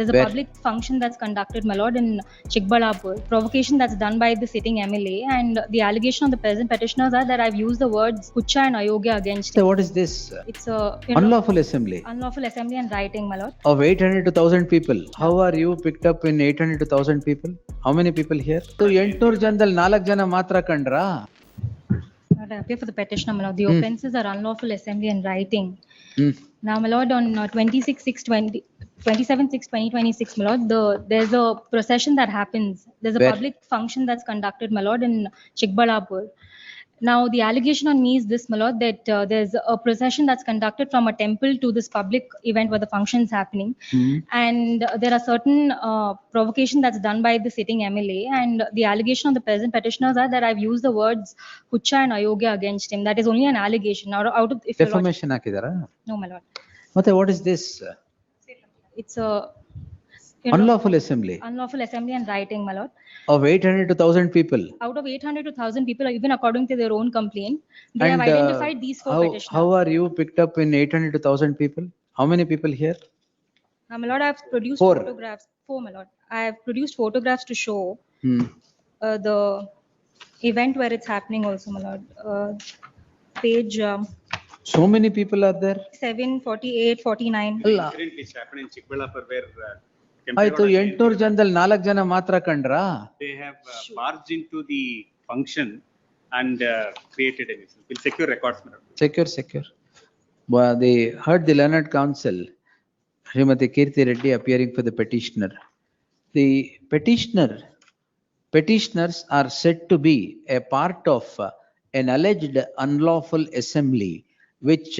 There's a Where? public function that's conducted, my lord, in Chikbalapur. Provocation that's done by the sitting MLA, and the allegation of the present petitioners are that I've used the words Kucha and Ayogya against So him. what is this? It's a Unlawful assembly unlawful assembly and rioting, my lord. of 800 to 1000 people. How are you picked up in 800 to 1000 people? How many people here? So 800 ಜನದಲ್ಲಿ 4 ಜನ ಮಾತ್ರ ಕಂಡ್ರಾ? I appear for the petitioner, my lord. The offences are unlawful assembly and rioting. Now, my lord, on 27/6/2026, my lord, there's a procession that happens. There's a Where? public function that's conducted, my lord, in Chikbalapur. Now, the allegation on me is this, my lord, that there's a procession that's conducted from a temple to this public event where the function is happening. And there are certain provocation that's done by the sitting MLA. And the allegation of the present petitioners are that I've used the words Kucha and Ayogya against him. That is only an allegation. Now, out of if your lordship- ಡೆಫಮೇಶನ್ ಹಾಕಿದಾರಾ? No, my lord. ಮತ್ತೆ what is this? It's a Unlawful assembly unlawful assembly and rioting, my lord. of 800 to 1000 people. Out of 800 to 1000 people, even according to their own complaint, they have And, identified these four petitioners. how are you picked up in 800 to 1000 people? How many people here? My lord, I have produced Four. photographs. Four, my lord. I have produced photographs to show the event where it's happening also, my lord. Page So many people are there? 7, 48, 49. ಅಲ್ಲ Incident which happened in Chikbalapur where ಆಯ್ತು, 800 ಜನದಲ್ಲಿ 4 ಜನ ಮಾತ್ರ ಕಂಡ್ರಾ? they have barged into the function and created a nuisance. We'll secure records, madam. Secure. Well, they heard the learned counsel, Srimati Kirti Reddy appearing for the petitioner. The petitioners are said to be a part of an alleged unlawful assembly, which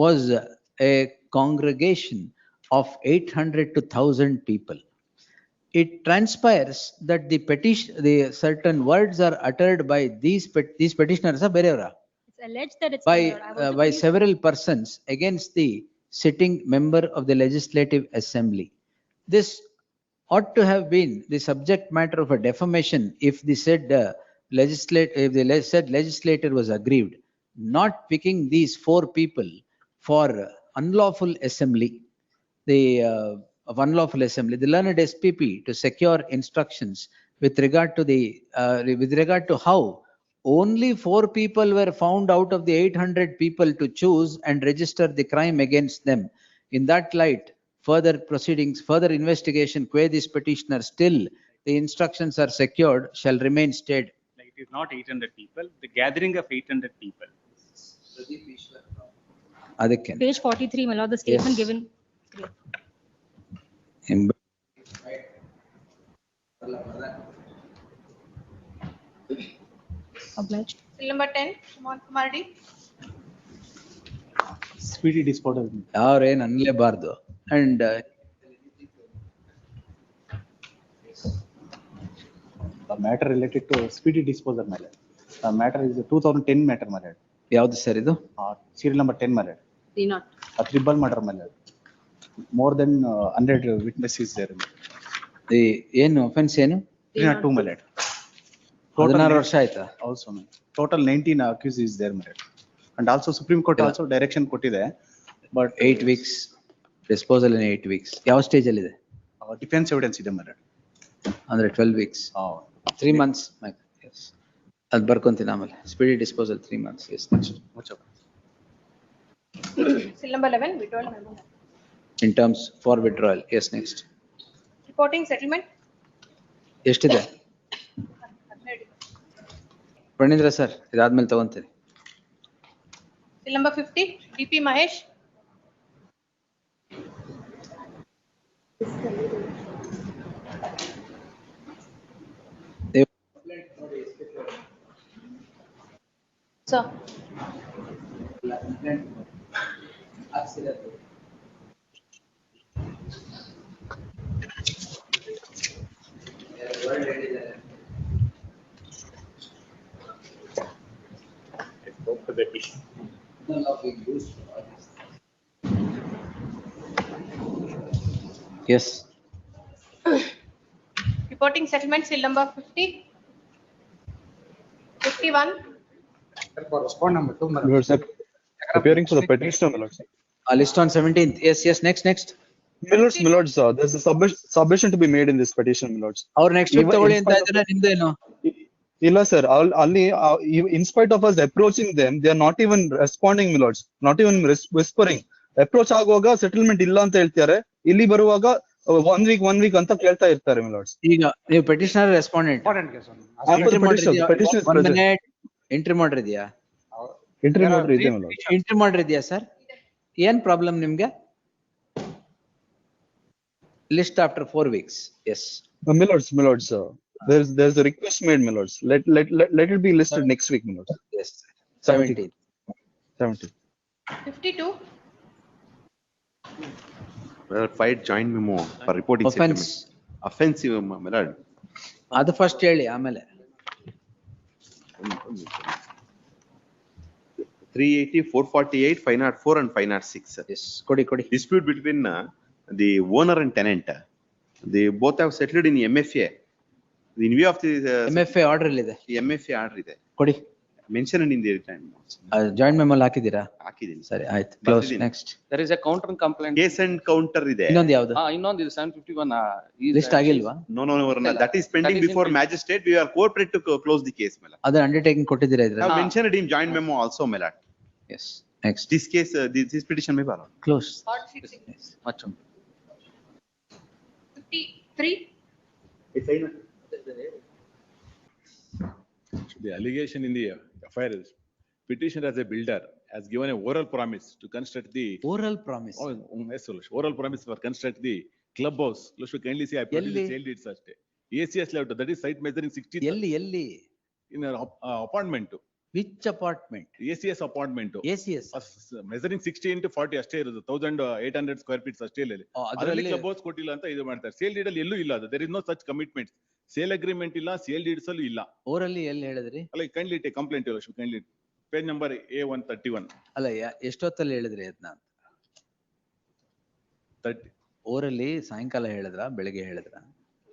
was a congregation of 800 to 1000 people. It transpires that the certain words are uttered by these petitioners are berevara It's alleged that it's by my lord. I have also by produced- several persons against the sitting member of the Legislative Assembly. This ought to have been the subject matter of a defamation if the said legislator was aggrieved, not picking these four people for unlawful assembly. Of unlawful assembly, the learned SPP to secure instructions with regard to how only 4 people were found out of the 800 people to choose and register the crime against them. In that light, further proceedings, further investigation, qua this petitioner still the instructions are secured, shall remain stayed. Like it is not 800 people, the gathering of 800 people. ಅದಕ್ಕೆ Page 43, my lord, the statement Yes. given. Obliged. Bill number 10, Kumar Reddy. Speedy disposal. ಯಾರೇನು ಅನ್ಲೇಬಾರ್ದು. And The matter related to speedy disposal, my lord. The matter is a 2010 matter, my lord. ಯಾವ್ದು sir ಇದು? Serial number 10, my lord. D0. A triple murder, my lord. More than 100 witnesses there. ಏನು offense ಏನು? 302, my lord. 16 ವರ್ಷ ಆಯ್ತಾ? Also, my lord. Total 19 accused is there, my lord. And also Supreme Court also direction ಕೊಟ್ಟಿದೆ. But 8 weeks disposal in 8 weeks. ಯಾವ stage ಅಲ್ಲಿ ಇದೆ? defense evidence ಇದೆ, my lord. ಅಂದ್ರೆ 12 weeks. 3 months. Yes. ಅದ್ ಬರ್ಕೊಂತೀನಿ ಆಮೇಲೆ. Speedy disposal 3 months. Yes, next. Bill number 11, withdrawal memo. In terms for withdrawal. Yes, next. Reporting settlement. ಎಷ್ಟಿದೆ? ಪ್ರಣೀಂದ್ರ sir, ಇದಾದ್ಮೇಲೆ ತಗೊಂತೀನಿ. Bill number 50, DP Mahesh. Sir. Yes. Reporting settlement, seal number 50. 51. For respond number 2, madam. Lord, sir, appearing for the petitioner, my lord, sir. List on 17th. Yes, next. Milords, there's a submission to be made in this petition, Milords. ಅವ್ರು next week Even ತಗೊಳ್ಳಿ in ಅಂತ spite of- ಇದ್ರೆ ನಿಮ್ದೇನು? Illa sir, only in spite of us approaching them, they are not even responding, Milords. Not even whispering. Approach ಆಗುವಾಗ settlement ಇಲ್ಲ ಅಂತ ಹೇಳ್ತಾರೆ. ಇಲ್ಲಿ ಬರುವಾಗ 1 week ಅಂತ ಕೇಳ್ತಾ ಇರ್ತಾರೆ, Milords. ಈಗ ನೀವು petitioner respondent Important case one. I'm the petitioner. Petition is ಒಂದ್ present. ಮಿನಿಟ್ ಎಂಟ್ರಿ ಮಾಡಿದ್ಯಾ? Entry There are order ಇದೆ, three Milords. ಎಂಟ್ರಿ ಮಾಡಿದ್ಯಾ ಸರ್? ಏನ್ ಪ್ರಾಬ್ಲಮ್ ನಿಮ್ಗೆ? List after 4 weeks. Yes. Milords, there's a request made, Milords. Let it be listed next week, Milords. Yes. 17. 17. 52, Fight joint memo for reporting Offense. settlement. Offensive, my lord. ಅದು first ಹೇಳಿ ಆಮೇಲೆ. 380, 448, 504 and 506. sir. Yes. ಕೊಡಿ. Dispute between the owner and tenant. They both have settled in MFA. In view of the MFA order ಇದೆ. MFA order ಇದೆ. ಕೊಡಿ. Mentioned in the time. Joint ಮೆಮೊಲ್ ಹಾಕಿದ್ದೀರಾ? ಹಾಕಿದ್ದೀನಿ. ಸರಿ ಆಯ್ತು. ಕ್ಲೋಸ್. ಬರ್ದಿದ್ದೀನಿ. Next. There is a counter complaint. Case and counter ಇದೆ. ಇನ್ನೊಂದು ಯಾವ್ದು? Innೊಂದು ಇದು 751. ಲಿಸ್ಟ್ ಆಗಿಲ್ವಾ? No, Varuna. That is pending That is in before pending. magistrate. We are cooperated to close the case, my lord. ಅದು undertaking ಕೊಟ್ಟಿದ್ದೀರಾ I ಇದ್ರಲ್ಲಿ? have mentioned it in joint memo also, my lord. Yes. Next. This case, this petition may be allowed. Close. part 6, ಮತ್ತೊಂದು 53, The allegation in the FIR is petitioner as a builder has given a oral promise to construct the, oral promise. yes, Solution. Oral promise for construct the clubhouse. Lush, kindly see, I put ಎಲ್ಲಿ? the sale deeds ಅಷ್ಟೇ. ACS layout, that is site measuring 60 ಎಲ್ಲಿ? in an apartment. Which apartment? ACS apartment. ACS. Measuring 60 into 40 ಅಷ್ಟೇ ಇರೋದು. 1800 square feet ಅಷ್ಟೇ ಇಲ್ಲ. ಅದರಲ್ಲಿ ಅದರಲ್ಲಿ club house ಕೊಟ್ಟಿಲ್ಲ ಅಂತ ಇದು ಮಾಡ್ತಾರೆ. ಸೇಲ್ ಡೀಡ್ ಅಲ್ಲಿ ಎಲ್ಲೂ ಇಲ್ಲ ಅದು. There is no such commitment. Sale agreement ಇಲ್ಲ, ಸೇಲ್ ಡೀಡ್ಸ್ ಅಲ್ಲೂ ಇಲ್ಲ. ಓರಲ್ಲಿ ಎಲ್ಲಿ ಹೇಳಿದ್ರಿ? ಅಲ್ಲ, kindly take complaint, Lush, kindly. Page number A131. ಅಲ್ಲ ಎಷ್ಟೊತ್ತಲ್ಲಿ ಹೇಳಿದ್ರಿ ಅದನ್ನ? 30. ಓರಲ್ಲಿ ಸಾಯಂಕಾಲ ಹೇಳಿದ್ರ ಬೆಳಿಗ್ಗೆ ಹೇಳಿದ್ರ?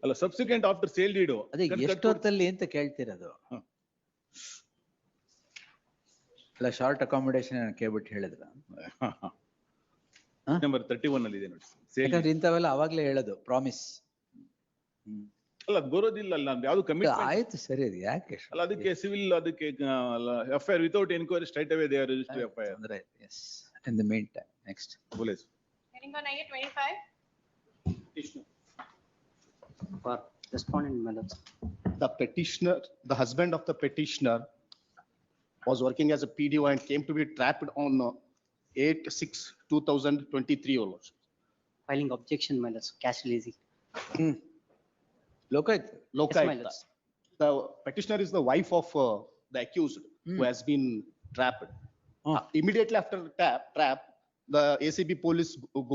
ಅಲ್ಲ, subsequent after sale deed. ಅದೇ ಎಷ್ಟೊತ್ತಲ್ಲಿ ಅಂತ ಕೇಳ್ತಿರೋದು. ಹ. ಅಲ್ಲ ಶಾರ್ಟ್ ಅಕಾಮಿಡೇಷನ್ ಕೇಳ್ಬಿಟ್ಟು ಹೇಳಿದ್ರ? Number 31 ಅಲ್ಲಿ ಇದೆ ನೋಡಿ. Sale ಯಾಕಂದ್ರೆ ಇಂಥವೆಲ್ಲ ಅವಾಗ್ಲೇ ಹೇಳೋದು ಪ್ರಾಮಿಸ್. ಅಲ್ಲ, ಅದು ಬರೋದಿಲ್ಲ ಅಲ್ಲ, ನಮ್ದು ಯಾವ್ದು ಕಮಿಟ್ಮೆಂಟ್. ಆಯ್ತು ಸರಿ, ಅದು ಯಾಕೆ? ಅಲ್ಲ, ಅದಕ್ಕೆ ಸಿವಿಲ್, ಅದಕ್ಕೆ FIR without enquiry straight away they are registered to FIR. ಅಂದ್ರೆ yes. In the mean time next. Police. heading on IA 25, for respondent, my lords. The petitioner, the husband of the petitioner was working as a PDO and came to be trapped on 8/6/2023, your lordship. Filing objection, my lords, cash releasing. ಲೋಕಾಯ್ತು. Yes, my Lokayuta. lords. The petitioner is the wife of the accused who has been trapped. Immediately after the trap, the ACB police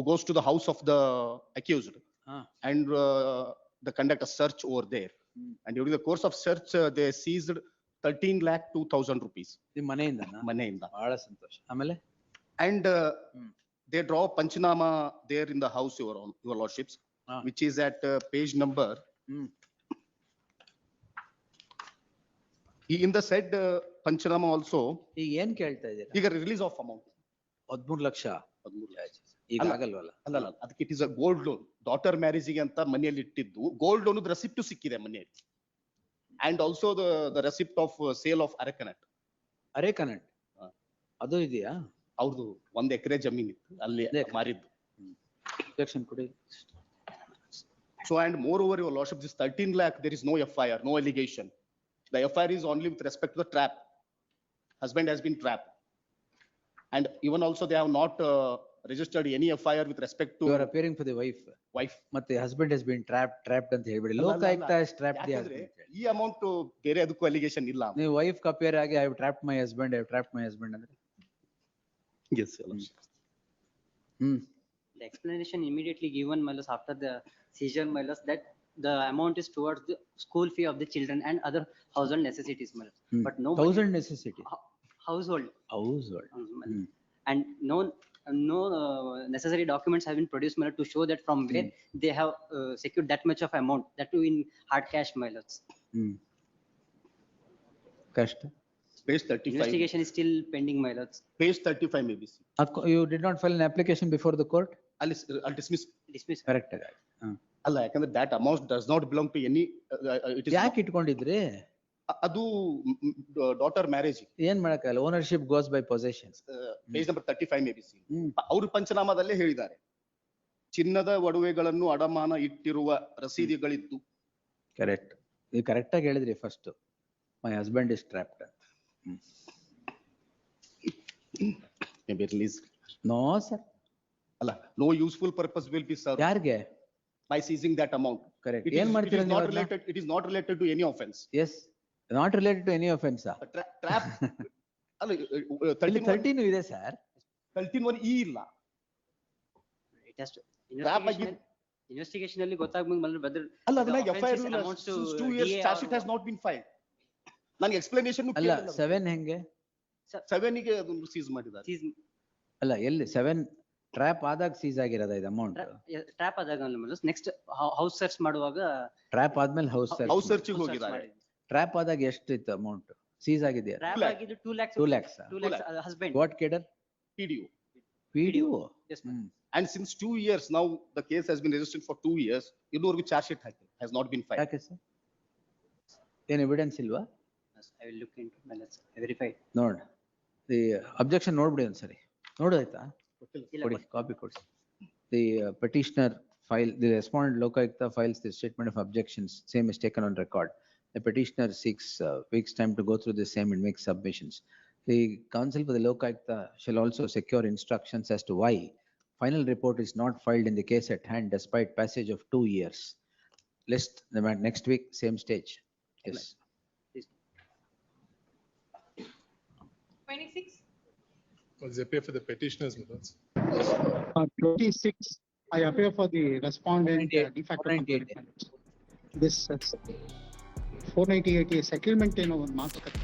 goes to the house of the accused and they conduct a search over there. And during the course of search, they seized 13,02,000 rupees. ನಿಮ್ ಮನೆಯಿಂದನಾ? ಮನೆಯಿಂದ. ಬಹಳ ಸಂತೋಷ. ಆಮೇಲೆ? And they draw Panchanama there in the house, your lordships, which is at page number. In the said Panchanama also, ಈಗ ಏನ್ ಕೇಳ್ತಾ ಇದ್ದೀರಾ? ಈಗ release of amount. 13 lakh. ಈಗ ಅಲ್ಲ. ಆಗಲ್ವಲ್ಲ? ಅಲ್ಲ, ಅದಕ್ಕೆ it is a gold loan. Daughter ಮ್ಯಾರೇಜಿಗೆ ಅಂತ ಮನೆಯಲ್ಲಿ ಇಟ್ಟಿದ್ದು ಗೋಲ್ಡ್ ಲೋನ್ ರೆಸಿಪ್ಟ್ ಸಿಕ್ಕಿದೆ ಮನೆಯಲ್ಲಿ. And also the receipt of sale of arecanut. Arecanut ಅದು ಇದೆಯಾ? ಅವ್ರದ್ದು 1 ಎಕರೆ ಜಮೀನ್ ಇತ್ತು, ಅಲ್ಲಿ ಮಾರಿದ್ದು. ಸೆಕ್ಷನ್ ಕೊಡಿ. So and moreover, your lordship, this 13 lakh, there is no FIR, no allegation. The FIR is only with respect to the trap. Husband has been trapped. And even also they have not registered any FIR with respect to You are appearing for the wife. wife. ಮತ್ತೆ husband has been trapped ಅಂತ ಹೇಳ್ಬಿಡಿ. Lokayukta has trapped the husband. ಈ amount ಬೇರೆ ಅದಕ್ಕೂ allegation ಇಲ್ಲ. ನೀವು wife ಕಪೇರ್ ಆಗಿ I have trapped my husband ಅಂದ್ರೆ? Yes, your lordship. The explanation immediately given, my lords, after the seizure, my lords, that the amount is towards the school fee of the children and other household necessities, my lords. But no. Thousand necessity. Household. My lord. And no necessary documents have been produced, my lord, to show that from where they have secured that much of amount, that too in hard cash, my lords. ಕಷ್ಟ. Page 35. Investigation is still pending, my lords. Page 35 maybe. You did not file an application before the court? I'll dismiss. dismiss. Correct ಅಲ್ಲ, ಯಾಕಂದ್ರೆ that amount does not belong to any, it is ಯಾಕೆ ಇಟ್ಕೊಂಡಿದ್ರಿ? ಅದು daughter marriage. ಏನ್ ಮಾಡಕ್ಕಾಗಲ್ಲ, ownership goes by possession. Page number 35 may be C. Hmm. ಅವರು ಪಂಚನಾಮದಲ್ಲೇ ಹೇಳಿದ್ದಾರೆ, ಚಿನ್ನದ ಒಡವೆಗಳನ್ನು ಅಡಮಾನ ಇಟ್ಟಿರುವ ರಸೀದಿಗಳಿದ್ದು. ಕರೆಕ್ಟ್, ನೀವು ಕರೆಕ್ಟ್ ಆಗಿ ಹೇಳಿದ್ರಿ first, my husband is trapped. May be release. No sir. ಅಲ್ಲ, no useful purpose will be served ಯಾರಿಗೆ? by seizing that amount. Correct. It ಏನ್ is ಮಾಡ್ತೀರಾ not ನೀವು? related, it is not related to any offense. Yes, not related to any offence. Trap. ಅಲ್ಲ, ಇಲ್ಲಿ 13 ಇದೆ sir. 13(1) E ಇಲ್ಲ. It has to, Trap ಆಗಿ. investigation ಅಲ್ಲಿ ಗೊತ್ತಾಗ್ಬೇಕು whether. ಅಲ್ಲ, ಅದನ್ನ the offense FIR amounts to since 2 years DA charge sheet or has not been filed. ನನಗೆ explanation ಅಲ್ಲ 7 ಹೆಂಗೆ? 7 ಗೆ ಅದನ್ನು ಸೀಸ್ ಮಾಡಿದ್ದಾರೆ. seize ಅಲ್ಲ, ಎಲ್ಲಿ 7 ಟ್ರ್ಯಾಪ್ ಆದಾಗ ಸೀಸ್ ಆಗಿರೋದ ಇದು ಅಮೌಂಟ್? ಟ್ರ್ಯಾಪ್ ಆದಾಗ ನೆಕ್ಸ್ಟ್ ಹೌಸ್ ಸರ್ಚ್ ಮಾಡುವಾಗ ಟ್ರ್ಯಾಪ್ ಆದ್ಮೇಲೆ ಹೌಸ್ ಹೌಸ್ ಸರ್ಚ್ ಹೋಗಿದ್ದಾರೆ. ಟ್ರ್ಯಾಪ್ ಆದಾಗ ಎಷ್ಟು ಇತ್ತು ಅಮೌಂಟ್ ಸೀಸ್ ಆಗಿದೆಯಾ? ಟ್ರ್ಯಾಪ್ ಆಗಿದ್ದು 2 lakhs. 2 lakhs. 2 lakhs husband. What cadre? PDO. PDO. Yes, ma'am. And since 2 years now, the case has been registered for 2 years. ಇನ್ನೂವರೆಗೂ charge sheet has not been filed. ಯಾಕೆ ಸರ್? ಏನ್ evidence ಇಲ್ವಾ? Yes, I will look into it. Verify. ನೋಡ್, the objection ನೋಡ್ಬಿಡಿ ಒಂದ್ಸರಿ. ನೋಡಾಯ್ತಾ? ಇಲ್ಲ, ಕೊಡಿ, ಕಾಪಿ ಕೊಡಿ. The petitioner file, the respondent Lokayukta files the statement of objections, same is taken on record. The petitioner seeks weeks time to go through the same and make submissions. The counsel for the Lokayukta shall also secure instructions as to why final report is not filed in the case at hand despite passage of 2 years. List the next week, same stage. Yes. 26. Was appear for the petitioners, my lords. 26, I appear for the respondent de facto 498. complainant. This 498 settlement ಏನೋ ಒಂದು ಮಾತುಕತೆ